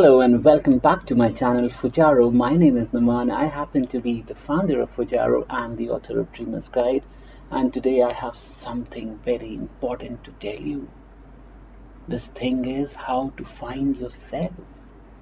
Hello and welcome back to my channel Fujaro. My name is Naomaan. I happen to be the founder of Fujaro and the author of Dreamer's Guide. And today I have something very important to tell you. This thing is how to find yourself.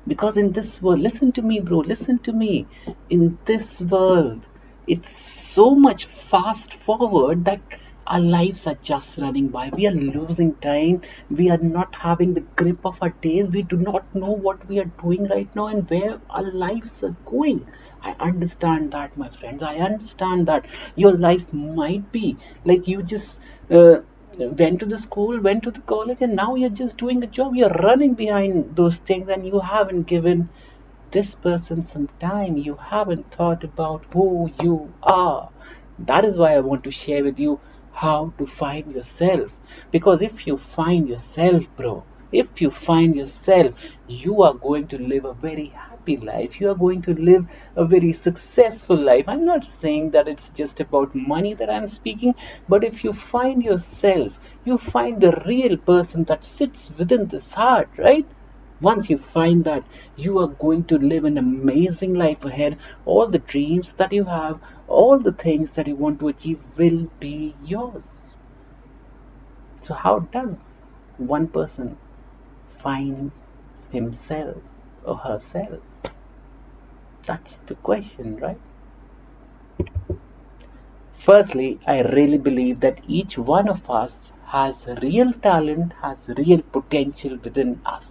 Because in this world, listen to me, bro, listen to me. In this world, it's so much fast forward that our lives are just running by. We are losing time. We are not having the grip of our days. We do not know what we are doing right now and where our lives are going. I understand that, my friends. I understand that your life might be like you just went to the school, went to the college, and now you're just doing a job. You're running behind those things, and you haven't given this person some time. You haven't thought about who you are. That is why I want to share with you how to find yourself. Because if you find yourself, bro, if you find yourself, you are going to live a very happy life. You are going to live a very successful life. I'm not saying that it's just about money that I'm speaking, but if you find yourself, you find the real person that sits within this heart, right? Once you find that, you are going to live an amazing life ahead. All the dreams that you have, all the things that you want to achieve will be yours. So, how does one person find himself or herself? That's the question, right? Firstly, I really believe that each one of us has real talent, has real potential within us.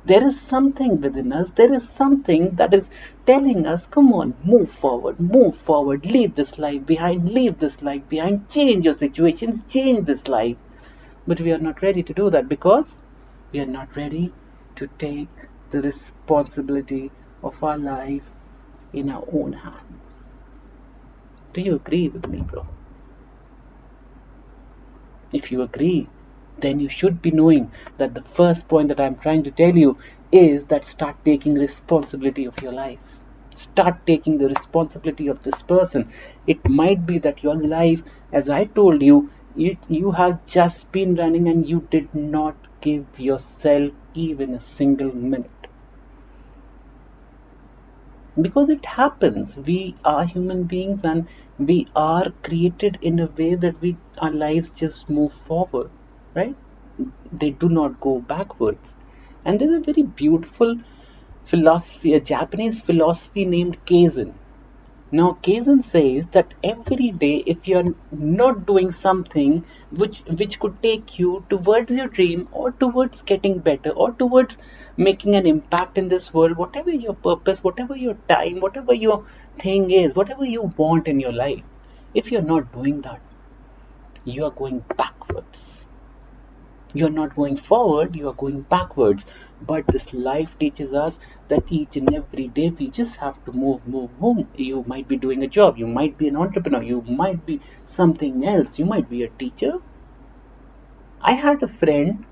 There is something within us, there is something that is telling us, come on, move forward, leave this life behind, change your situations, change this life. But we are not ready to do that because we are not ready to take the responsibility of our life in our own hands. Do you agree with me, bro? If you agree, then you should be knowing that the first point that I'm trying to tell you is that start taking responsibility of your life. Start taking the responsibility of this person. It might be that your life, as I told you, you have just been running and you did not give yourself even a single minute. Because it happens, we are human beings and we are created in a way that we our lives just move forward, right? They do not go backwards. And there's a very beautiful philosophy, a Japanese philosophy named Kaizen. Now, Kazan says that every day, if you're not doing something which could take you towards your dream or towards getting better or towards making an impact in this world, whatever your purpose, whatever your time, whatever your thing is, whatever you want in your life, if you're not doing that, you are going backwards. You're not going forward, you are going backwards. But this life teaches us that each and every day we just have to move. You might be doing a job, you might be an entrepreneur, you might be something else, you might be a teacher. I had a friend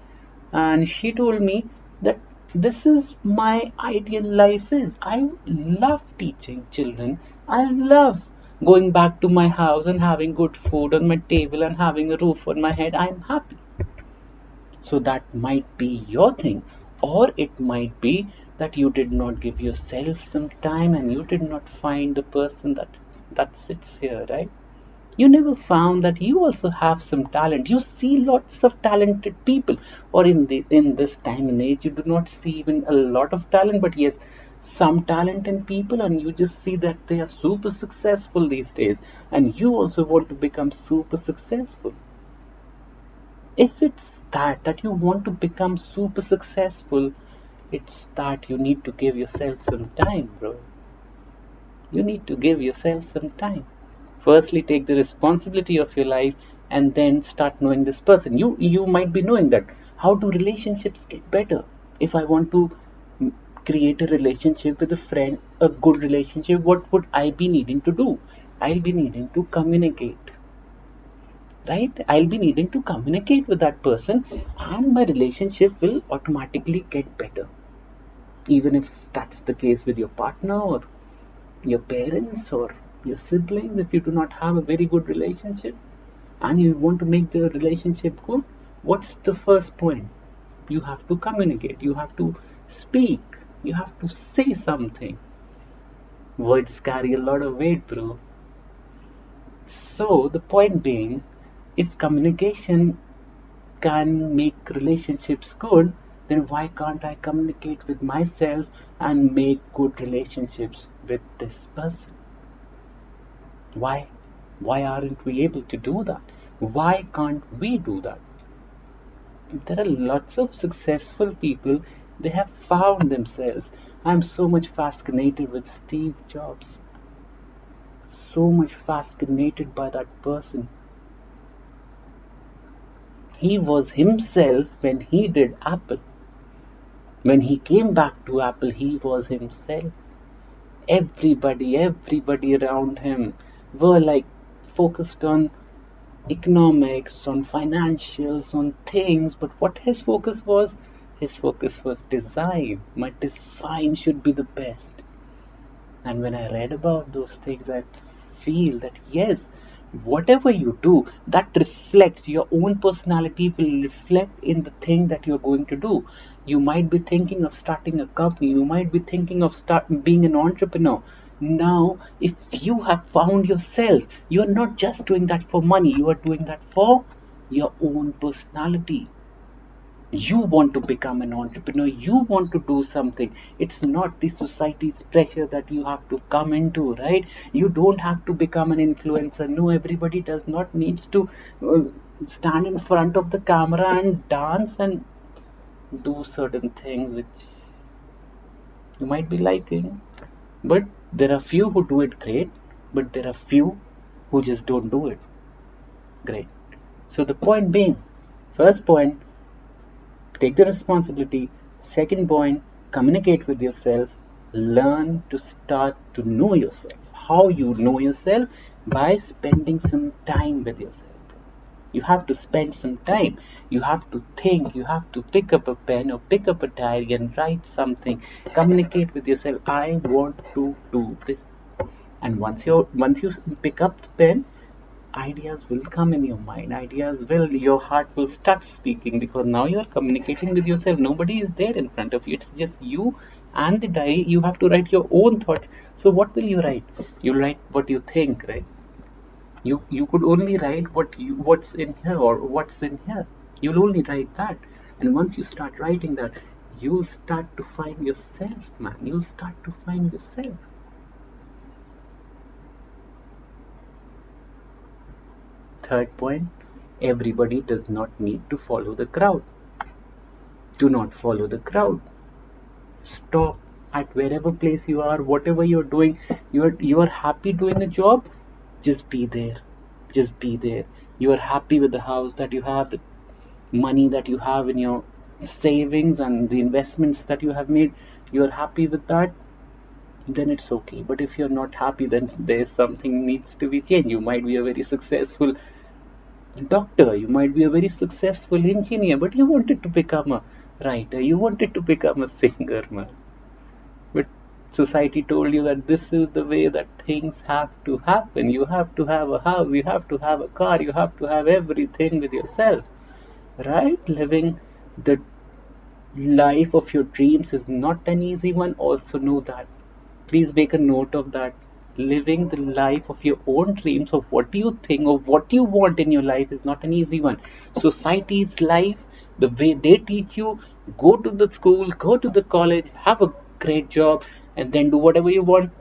and she told me that this is my ideal life is. I love teaching children. I love going back to my house and having good food on my table and having a roof on my head. I'm happy. So that might be your thing, or it might be that you did not give yourself some time and you did not find the person that sits here, right? You never found that you also have some talent. You see lots of talented people, or in this time and age, you do not see even a lot of talent, but yes, some talent in people, and you just see that they are super successful these days, and you also want to become super successful. If it's that you want to become super successful, it's that you need to give yourself some time, bro. You need to give yourself some time. Firstly, take the responsibility of your life and then start knowing this person. You might be knowing that how do relationships get better. If I want to create a relationship with a friend, a good relationship, what would I be needing to do? I'll be needing to communicate, right? I'll be needing to communicate with that person and my relationship will automatically get better. Even if that's the case with your partner or your parents or your siblings, if you do not have a very good relationship and you want to make the relationship good, what's the first point? You have to communicate. You have to Speak. You have to say something. Words carry a lot of weight, bro. So, the point being, if communication can make relationships good, then why can't I communicate with myself and make good relationships with this person? Why? Why aren't we able to do that? Why can't we do that? There are lots of successful people, they have found themselves. I'm so much fascinated with Steve Jobs. So much fascinated by that person. He was himself when he did Apple. When he came back to Apple, he was himself. Everybody around him were like focused on economics, on financials, on things. But what his focus was design. My design should be the best. And when I read about those things, I feel that yes, whatever you do, that reflects your own personality, will reflect in the thing that you're going to do. You might be thinking of starting a company, you might be thinking of being an entrepreneur. Now, if you have found yourself, you're not just doing that for money, you are doing that for your own personality. You want to become an entrepreneur, you want to do something. It's not the society's pressure that you have to come into, right? You don't have to become an influencer. No, everybody does not needs to uh, stand in front of the camera and dance and do certain things which you might be liking. But there are few who do it great, but there are few who just don't do it great. So the point being, first point, take the responsibility. Second point, communicate with yourself. Learn to start to know yourself. How you know yourself? By spending some time with yourself. You have to spend some time. You have to think. You have to pick up a pen or pick up a diary and write something. Communicate with yourself. I want to do this. And once you pick up the pen, ideas will come in your mind. Ideas will, your heart will start speaking, because now you are communicating with yourself. Nobody is there in front of you, it's just you and the diary. You have to write your own thoughts. So what will you write? You write what you think, right? You could only write what's in here, or what's in here. You'll only write that. And once you start writing that, you'll start to find yourself, man. You'll start to find yourself. Third point, everybody does not need to follow the crowd. Do not follow the crowd. Stop at wherever place you are, whatever you're doing. You are happy doing a job, just be there. Just be there. You are happy with the house that you have, the money that you have in your savings and the investments that you have made. You are happy with that, then it's okay. But if you're not happy, then there's something needs to be changed. You might be a very successful doctor, you might be a very successful engineer, but you wanted to become a writer, you wanted to become a singer, man. But society told you that this is the way that things have to happen. You have to have a house, you have to have a car, you have to have everything with yourself, right? Living the life of your dreams is not an easy one. Also know that. Please make a note of that. Living the life of your own dreams, of what you think, of what you want in your life, is not an easy one. Society's life, the way they teach you, go to the school, go to the college, have a great job, and then do whatever you want.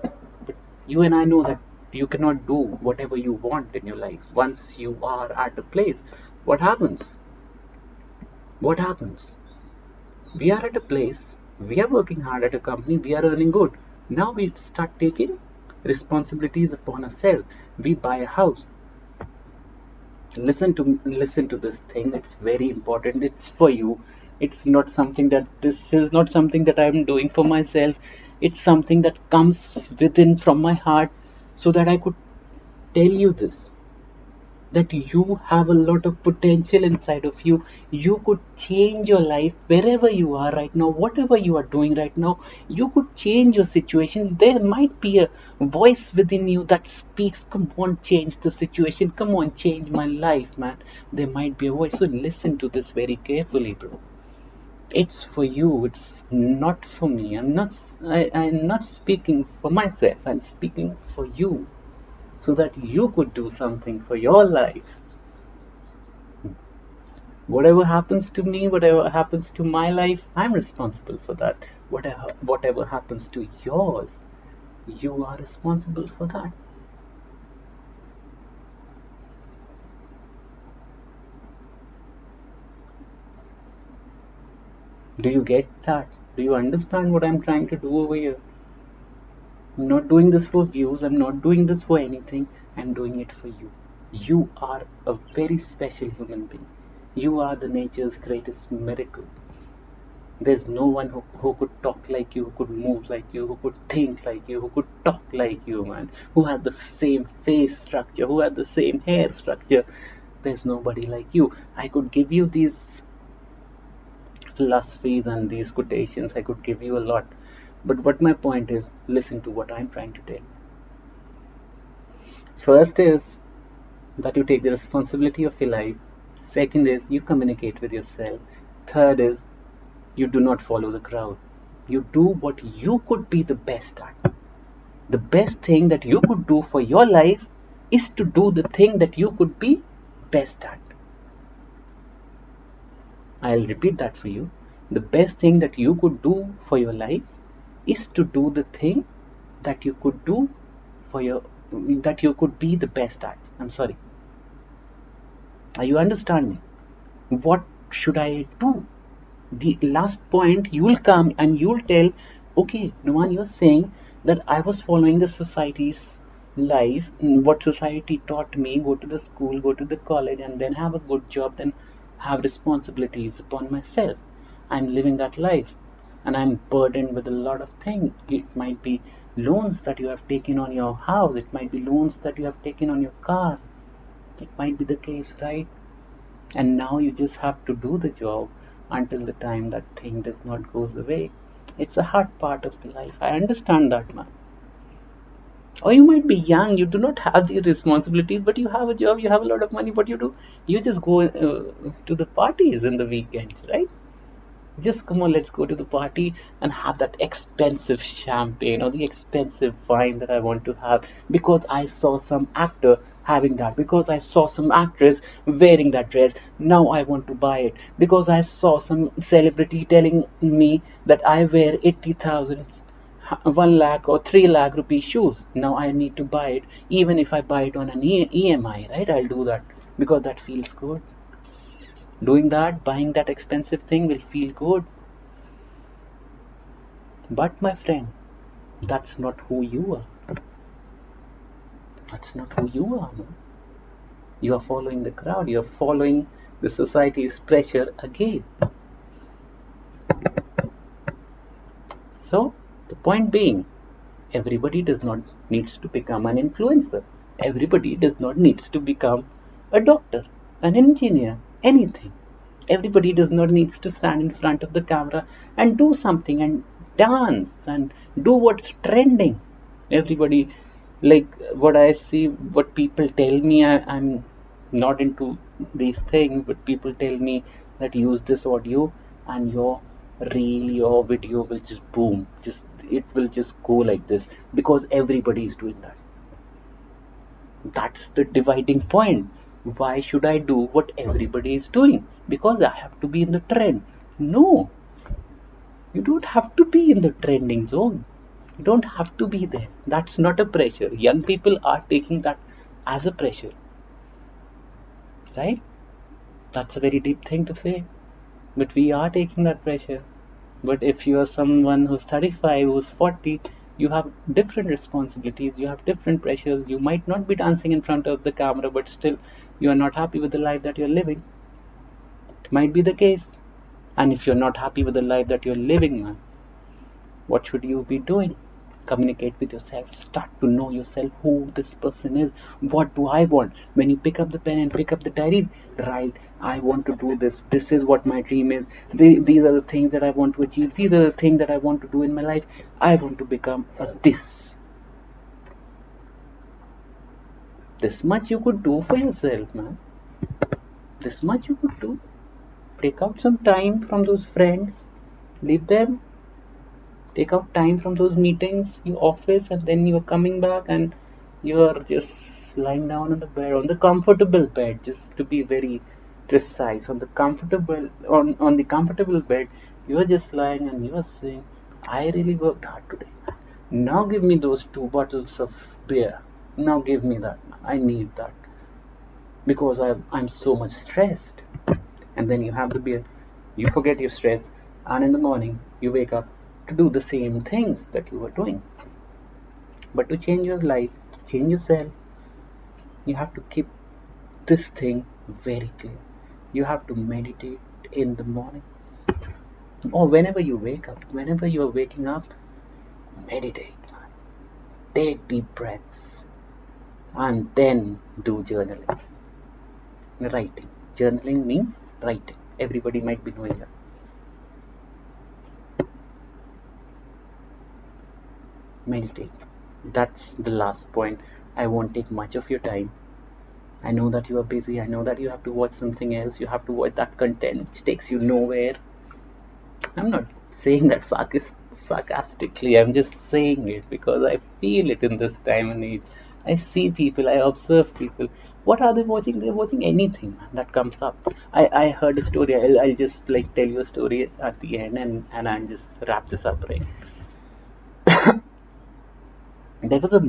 But you and I know that you cannot do whatever you want in your life. Once you are at a place, what happens? What happens? We are at a place, we are working hard at a company, we are earning good. Now we start taking responsibilities upon ourselves. We buy a house. Listen to this thing. It's very important. It's for you. This is not something that I'm doing for myself. It's something that comes within from my heart, so that I could tell you this, that you have a lot of potential inside of you. You could change your life wherever you are right now, whatever you are doing right now. You could change your situation. There might be a voice within you that speaks, come on, change the situation, come on, change my life, man. There might be a voice. So listen to this very carefully, bro. It's for you, it's not for me. I'm not speaking for myself, I'm speaking for you, so that you could do something for your life. Whatever happens to me, whatever happens to my life, I'm responsible for that. Whatever happens to yours, you are responsible for that. Do you get that? Do you understand what I'm trying to do over here? I'm not doing this for views, I'm not doing this for anything, I'm doing it for you. You are a very special human being. You are the nature's greatest miracle. There's no one who could talk like you, who could move like you, who could think like you, who could talk like you, man. Who had the same face structure, who had the same hair structure. There's nobody like you. I could give you these philosophies and these quotations, I could give you a lot. But what my point is, listen to what I'm trying to tell. First is that you take the responsibility of your life. Second is you communicate with yourself. Third is you do not follow the crowd. You do what you could be the best at. The best thing that you could do for your life is to do the thing that you could be best at. I'll repeat that for you. The best thing that you could do for your life is to do the thing that you could do for your that you could be the best at. I'm sorry. Are you understanding? What should I do? The last point, you'll come and you'll tell, okay, Numan, you're saying that I was following the society's life, what society taught me, go to the school, go to the college, and then have a good job, then have responsibilities upon myself. I'm living that life and I'm burdened with a lot of things. It might be loans that you have taken on your house, it might be loans that you have taken on your car. It might be the case, right? And now you just have to do the job until the time that thing does not goes away. It's a hard part of the life. I understand that, man. Or you might be young, you do not have the responsibilities, but you have a job, you have a lot of money. What you do, you just go to the parties in the weekends, right? Just come on, let's go to the party and have that expensive champagne or the expensive wine that I want to have because I saw some actor having that, because I saw some actress wearing that dress. Now I want to buy it because I saw some celebrity telling me that I wear 80,000, 1 lakh or 3 lakh rupee shoes. Now I need to buy it, even if I buy it on an EMI, right? I'll do that because that feels good. Doing that, buying that expensive thing will feel good. But my friend, that's not who you are. That's not who you are, man. You are following the crowd. You are following the society's pressure again. So, the point being, everybody does not needs to become an influencer. Everybody does not needs to become a doctor, an engineer, anything. Everybody does not needs to stand in front of the camera and do something and dance and do what's trending. Everybody, like what I see, what people tell me, I'm not into these things, but people tell me that use this audio and your reel, your video will just boom, just it will just go like this because everybody is doing that. That's the dividing point. Why should I do what everybody is doing? Because I have to be in the trend. No, you don't have to be in the trending zone. You don't have to be there. That's not a pressure. Young people are taking that as a pressure, right? That's a very deep thing to say. But we are taking that pressure. But if you are someone who's 35, who's 40, you have different responsibilities, you have different pressures. You might not be dancing in front of the camera, but still you are not happy with the life that you're living. It might be the case. And if you're not happy with the life that you're living, man, what should you be doing? Communicate with yourself, start to know yourself, who this person is, what do I want. When you pick up the pen and pick up the diary, write, I want to do this, this is what my dream is, these are the things that I want to achieve, these are the things that I want to do in my life. I want to become a this much you could do for yourself, man. This much you could do. Take out some time from those friends, leave them, take out time from those meetings, your office, and then you're coming back and you're just lying down on the bed, on the comfortable bed, just to be very precise, on the comfortable bed, you're just lying and you're saying, I really worked hard today. Now give me those 2 bottles of beer. Now give me that. I need that because I'm so much stressed. And then you have the beer, you forget your stress, and in the morning you wake up to do the same things that you were doing. But to change your life, to change yourself, you have to keep this thing very clear. You have to meditate in the morning or whenever you wake up. Whenever you are waking up, meditate. Take deep breaths and then do journaling. Writing. Journaling means writing. Everybody might be knowing that. Meditate. That's the last point. I won't take much of your time. I know that you are busy. I know that you have to watch something else. You have to watch that content which takes you nowhere. I'm not saying that sarcastically. I'm just saying it because I feel it in this time and age. I see people. I observe people. What are they watching? They're watching anything that comes up. I heard a story. I'll just like tell you a story at the end and I'll just wrap this up, right? There was a